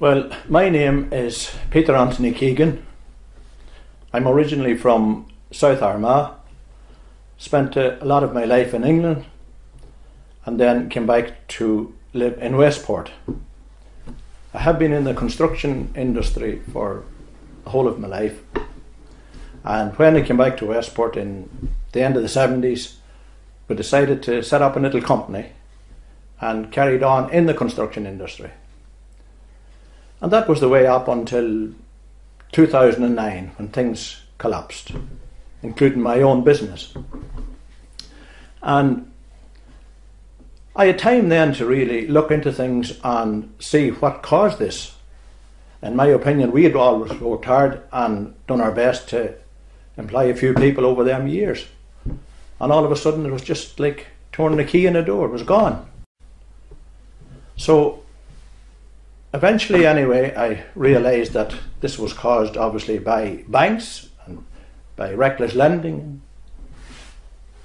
Well, my name is Peter Anthony Keegan. I'm originally from South Armagh, spent a lot of my life in England, and then came back to live in Westport. I have been in the construction industry for the whole of my life, and when I came back to Westport in the end of the 70s, we decided to set up a little company and carried on in the construction industry. And that was the way up until 2009, when things collapsed, including my own business. And I had time then to really look into things and see what caused this. In my opinion, we had always worked hard and done our best to employ a few people over them years. And all of a sudden it was just like turning a key in a door, it was gone. So eventually anyway, I realised that this was caused obviously by banks and by reckless lending.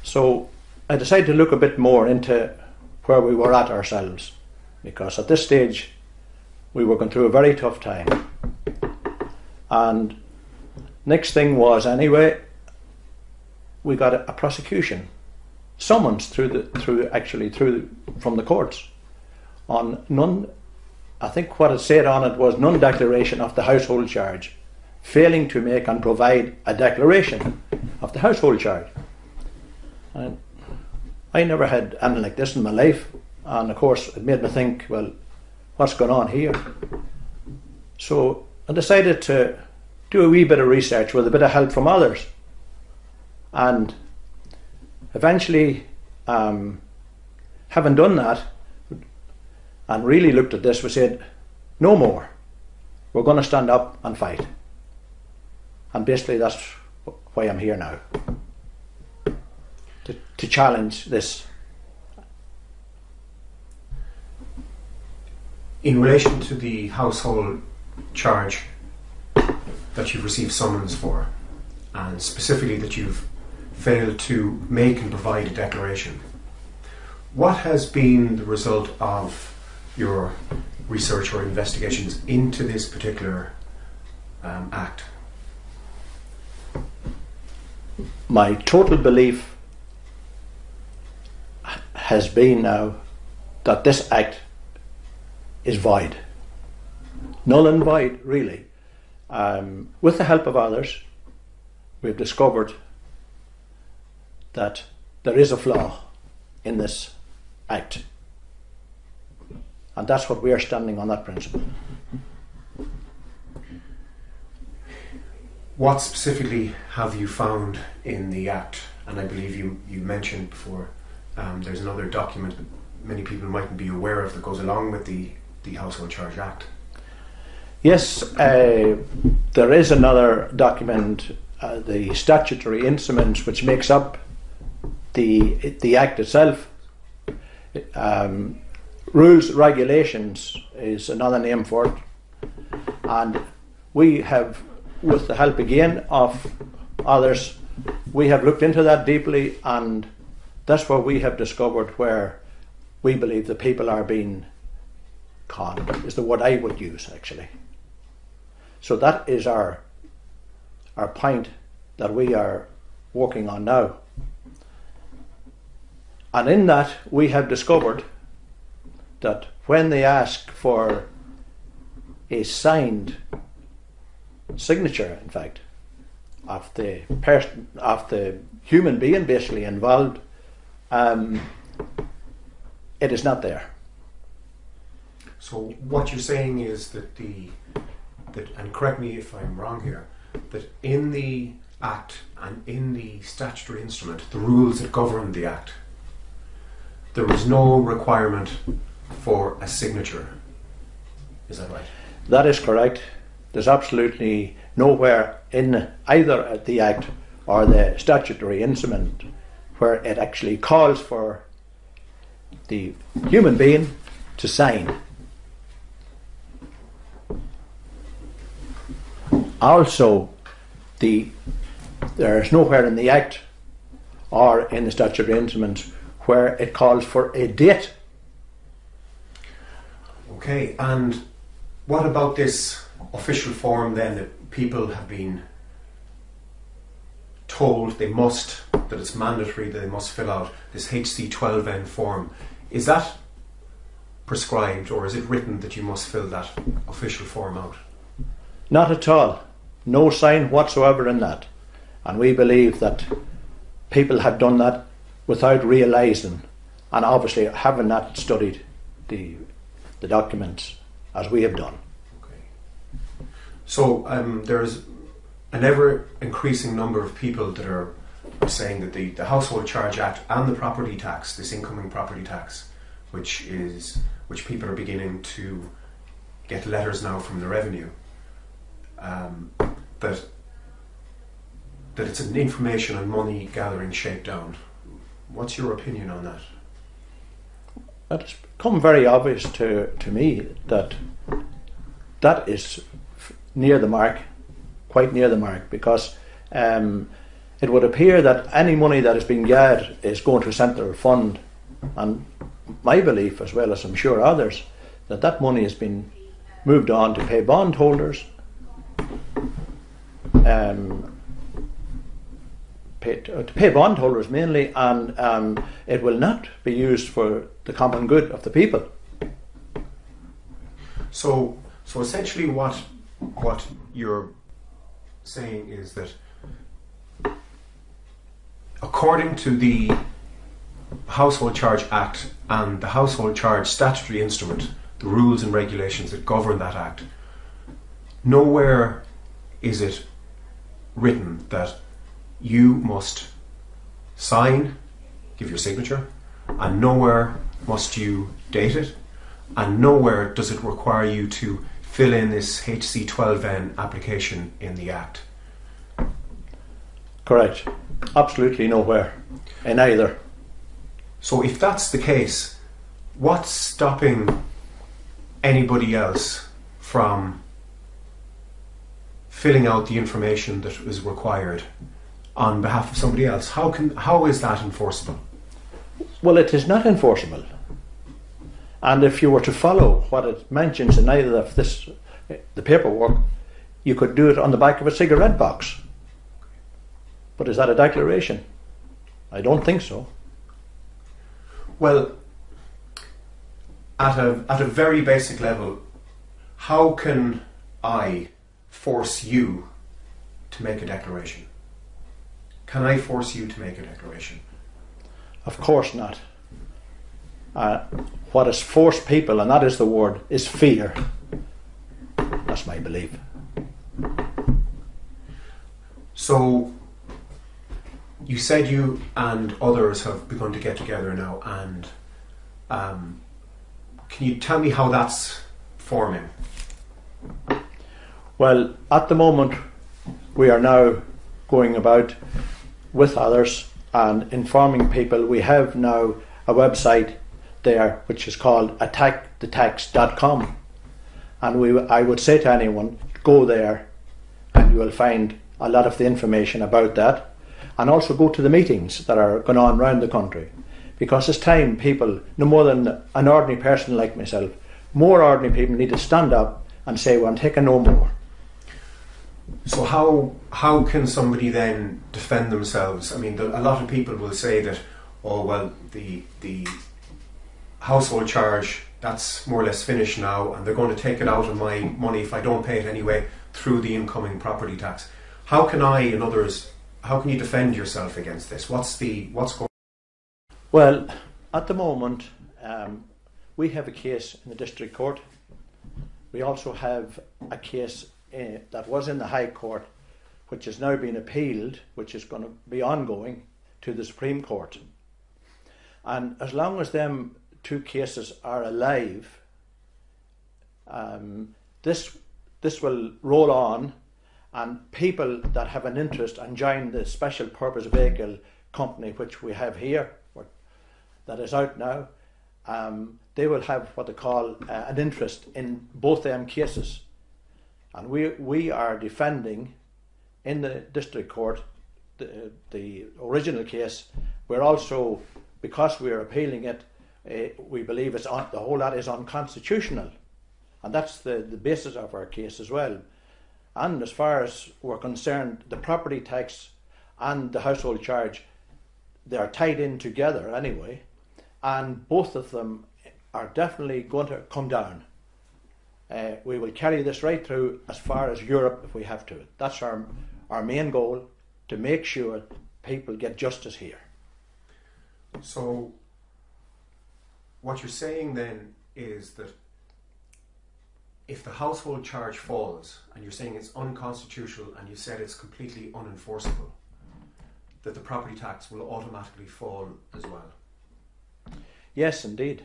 So I decided to look a bit more into where we were at ourselves, because at this stage we were going through a very tough time. And next thing was anyway, we got a prosecution summons from the courts on none. I think what it said on it was non-declaration of the household charge, failing to make and provide a declaration of the household charge. And I never had anything like this in my life, and of course it made me think, well, what's going on here? So I decided to do a wee bit of research with a bit of help from others, and eventually, having done that and really looked at this, we said, no more. We're going to stand up and fight. And basically that's why I'm here now, to challenge this. In relation to the household charge that you've received summons for, and specifically that you've failed to make and provide a declaration, what has been the result of your research or investigations into this particular act? My total belief has been now that this act is void, null and void, really. With the help of others, we've discovered that there is a flaw in this act, and that's what we are standing on, that principle. What specifically have you found in the act? And I believe you mentioned before there's another document that many people mightn't be aware of that goes along with the Household Charge Act. Yes, there is another document, the statutory instruments, which makes up the Act itself. Rules, regulations is another name for it, and we have, with the help again of others, we have looked into that deeply, and that's where we have discovered where we believe the people are being conned, is the word I would use actually. So that is our point that we are working on now. And in that we have discovered that when they ask for a signed signature, in fact, of the person, of the human being basically involved, it is not there. So what you're saying is that and correct me if I'm wrong here, that in the Act and in the statutory instrument, the rules that govern the Act, there is no requirement for a signature. Is that right? That is correct. There's absolutely nowhere in either the Act or the statutory instrument where it actually calls for the human being to sign. Also, there's nowhere in the Act or in the statutory instruments where it calls for a date. Okay, and What about this official form then that people have been told that it's mandatory that they must fill out, this HC12N form? Is that prescribed, or is it written that you must fill that official form out? Not at all. No sign whatsoever in that. And we believe that people have done that without realising, and obviously having not studied the documents as we have done. Okay. So there's an ever increasing number of people that are saying that the Household Charge Act and the property tax, this incoming property tax, which people are beginning to get letters now from the revenue, that it's an information and money gathering shakedown. What's your opinion on that? It's become very obvious to me that is near the mark, quite near the mark, because it would appear that any money that is being gathered is going to a central fund, and my belief, as well as I'm sure others, that money has been moved on to pay bondholders, to pay bondholders mainly, and it will not be used for the common good of the people. So essentially what you're saying is that according to the Household Charge Act and the Household Charge Statutory Instrument, the rules and regulations that govern that Act, nowhere is it written that you must sign, give your signature, and nowhere must you date it, and nowhere does it require you to fill in this HC12N application in the Act. Correct. Absolutely nowhere in either. So if that's the case, what's stopping anybody else from filling out the information that is required on behalf of somebody else? How is that enforceable? Well, it is not enforceable. And if you were to follow what it mentions in either of the paperwork, you could do it on the back of a cigarette box. But is that a declaration? I don't think so. Well, at a very basic level, how can I force you to make a declaration? Can I force you to make a declaration? Of course not. What has forced people, and that is the word, is fear. That's my belief. So you said you and others have begun to get together now, and can you tell me how that's forming? Well, at the moment we are now going about with others and informing people. We have now a website there which is called attackthetax.com, and I would say to anyone, go there and you will find a lot of the information about that, and also go to the meetings that are going on around the country, because it's time people, no more than an ordinary person like myself, more ordinary people need to stand up and say, well, I'm taking no more. So how can somebody then defend themselves? I mean, a lot of people will say that, oh well, the household charge, that's more or less finished now, and they're going to take it out of my money if I don't pay it anyway through the incoming property tax. How can I and others, how can you defend yourself against this? What's going? Well, at the moment we have a case in the district court. We also have a case that was in the High Court, which has now been appealed, which is going to be ongoing to the Supreme Court. And as long as them two cases are alive, this will roll on, and people that have an interest and join the special purpose vehicle company which we have here, that is out now, they will have what they call an interest in both them cases. And we are defending in the district court the original case. We're also, because we are appealing it, we believe the whole lot is unconstitutional, And that's the basis of our case as well. And as far as we're concerned, the property tax and the household charge, they are tied in together anyway, and both of them are definitely going to come down. We will carry this right through as far as Europe if we have to. That's our main goal, to make sure people get justice here. So what you're saying then is that if the household charge falls, and you're saying it's unconstitutional and you said it's completely unenforceable, that the property tax will automatically fall as well? Yes, indeed.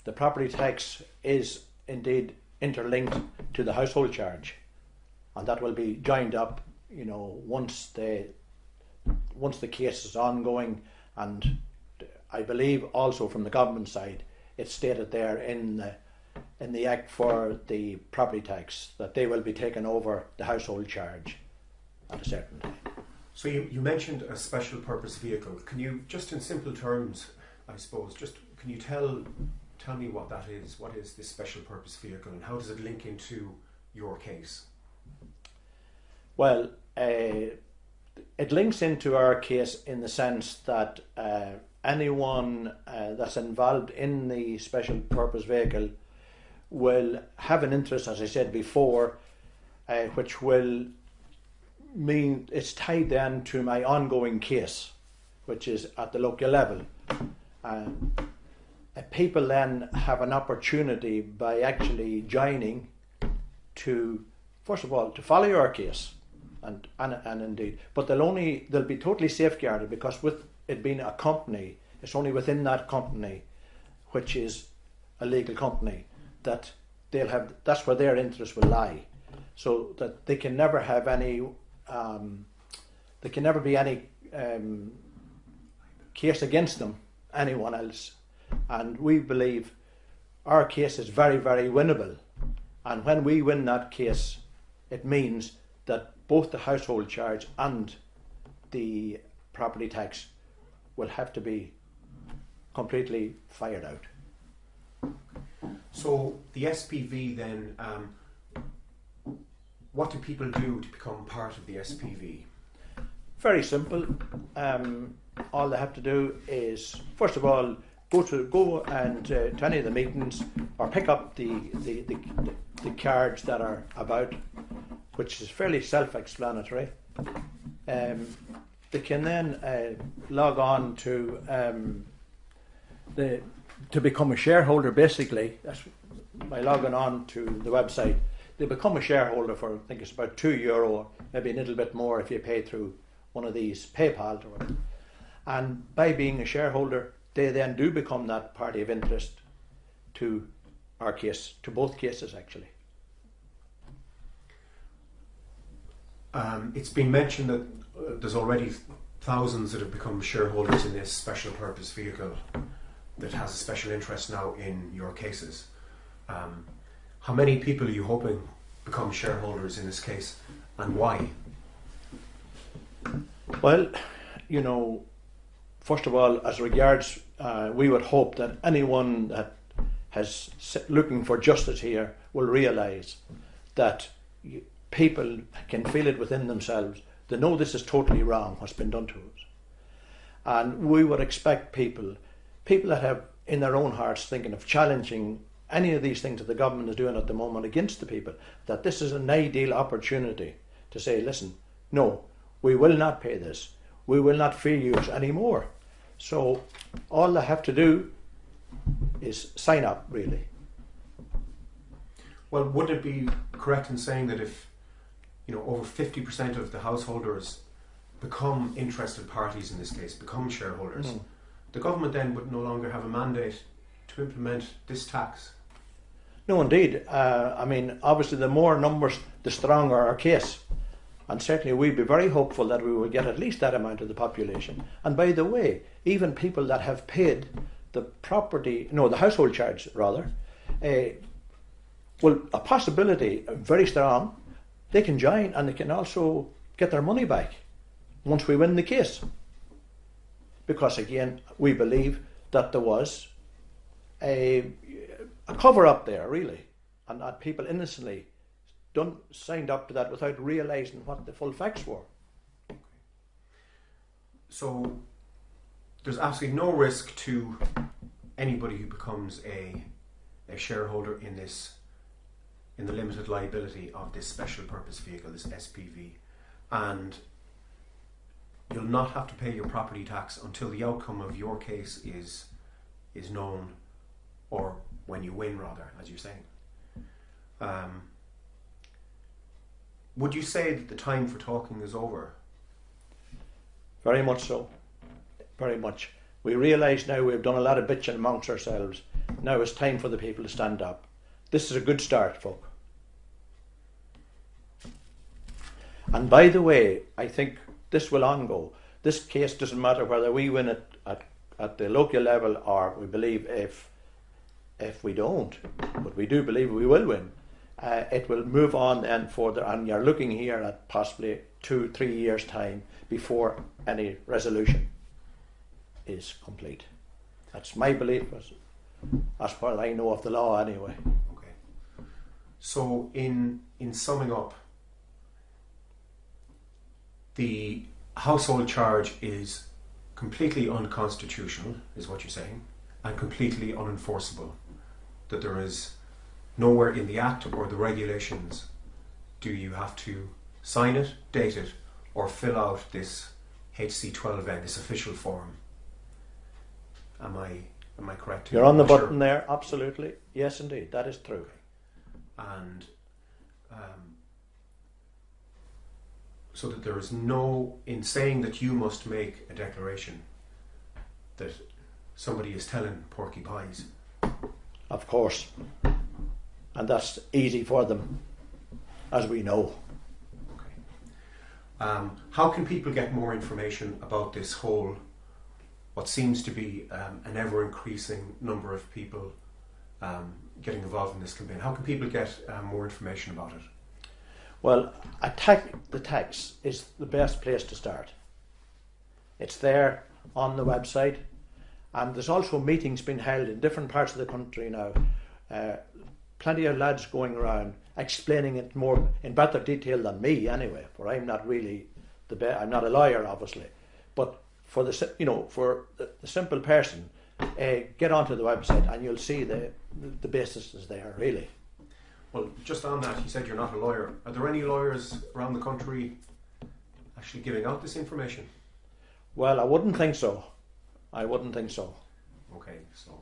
The property tax is indeed interlinked to the household charge, and that will be joined up, once the case is ongoing. And I believe also from the government side, it's stated there in the Act for the property tax that they will be taking over the household charge at a certain time. So you mentioned a special purpose vehicle. Can you, just in simple terms, I suppose, can you tell me what that is? What is this special purpose vehicle, and how does it link into your case? Well, it links into our case in the sense that anyone that's involved in the special purpose vehicle will have an interest, as I said before, which will mean it's tied then to my ongoing case, which is at the local level. People then have an opportunity by actually joining to, first of all, to follow your case, and indeed, but they'll be totally safeguarded, because with it being a company, it's only within that company, which is a legal company, that that's where their interest will lie, so that they can never have any, there can never be any case against them, anyone else. And we believe our case is very, very winnable. And when we win that case, it means that both the household charge and the property tax will have to be completely fired out. So the SPV then, what do people do to become part of the SPV? Very simple. All they have to do is, first of all, go and to any of the meetings, or pick up the cards that are about, which is fairly self-explanatory. They can then log on to become a shareholder. Basically, that's by logging on to the website. They become a shareholder for, I think it's about €2, maybe a little bit more if you pay through one of these PayPal or whatever. And by being a shareholder, they then do become that party of interest to our case, to both cases actually. It's been mentioned that there's already thousands that have become shareholders in this special purpose vehicle that has a special interest now in your cases. How many people are you hoping become shareholders in this case, and why? Well, first of all, as regards, we would hope that anyone that has looking for justice here will realise that people can feel it within themselves. They know this is totally wrong, what's been done to us. And we would expect people that have in their own hearts thinking of challenging any of these things that the government is doing at the moment against the people, that this is an ideal opportunity to say, listen, no, we will not pay this. We will not fair use anymore. So all they have to do is sign up, really. Well, would it be correct in saying that if over 50% of the householders become interested parties in this case, become shareholders, the government then would no longer have a mandate to implement this tax? No, indeed. Obviously the more numbers, the stronger our case. And certainly we'd be very hopeful that we will get at least that amount of the population. And by the way, even people that have paid the household charge rather, a possibility, very strong, they can join and they can also get their money back once we win the case. Because again, we believe that there was a cover up there, really. and that people innocently signed up to that without realising what the full facts were. So there's absolutely no risk to anybody who becomes a shareholder in the limited liability of this special purpose vehicle, this SPV, and you'll not have to pay your property tax until the outcome of your case is known, or when you win, rather, as you're saying. Would you say that the time for talking is over? Very much so. Very much. We realise now we've done a lot of bitching amongst ourselves. Now it's time for the people to stand up. This is a good start, folk. And by the way, I think this will on-go. This case doesn't matter whether we win it at the local level, or we believe if we don't, but we do believe we will win. It will move on and further, and you're looking here at possibly 2-3 years' time before any resolution is complete. That's my belief, as far as I know of the law anyway. Okay. So in summing up, the household charge is completely unconstitutional, is what you're saying, and completely unenforceable. That there is nowhere in the Act or the regulations do you have to sign it, date it, or fill out this HC12N, this official form. Am I correct? You're on the button there, absolutely. Yes, indeed, that is true. And so that there is no, in saying that you must make a declaration that somebody is telling porky pies. Of course. And that's easy for them, as we know. Okay. How can people get more information about this whole, what seems to be an ever-increasing number of people getting involved in this campaign? How can people get more information about it? Well, the tax is the best place to start. It's there on the website, and there's also meetings being held in different parts of the country now. Plenty of lads going around explaining it more in better detail than me, anyway. For I'm not really I'm not a lawyer, obviously, but for the simple person, get onto the website and you'll see the basis is there, really. Well, just on that, you said you're not a lawyer. Are there any lawyers around the country actually giving out this information? Well, I wouldn't think so. I wouldn't think so. Okay, so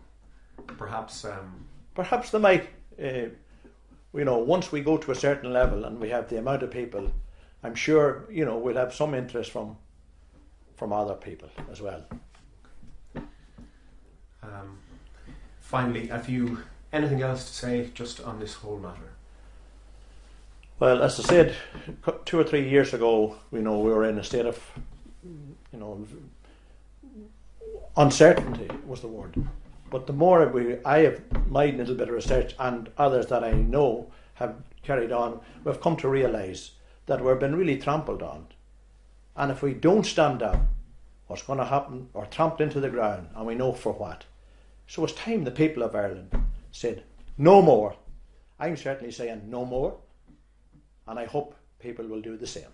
perhaps... Perhaps they might. Once we go to a certain level and we have the amount of people, I'm sure, we'll have some interest from other people as well. Finally, have you anything else to say just on this whole matter? Well, as I said, 2 or 3 years ago, we were in a state of, uncertainty was the word. But the more I have made a little bit of research, and others that I know have carried on, we've come to realise that we've been really trampled on. And if we don't stand up, what's going to happen, or trampled into the ground, and we know for what. So it's time the people of Ireland said, no more. I'm certainly saying no more, and I hope people will do the same.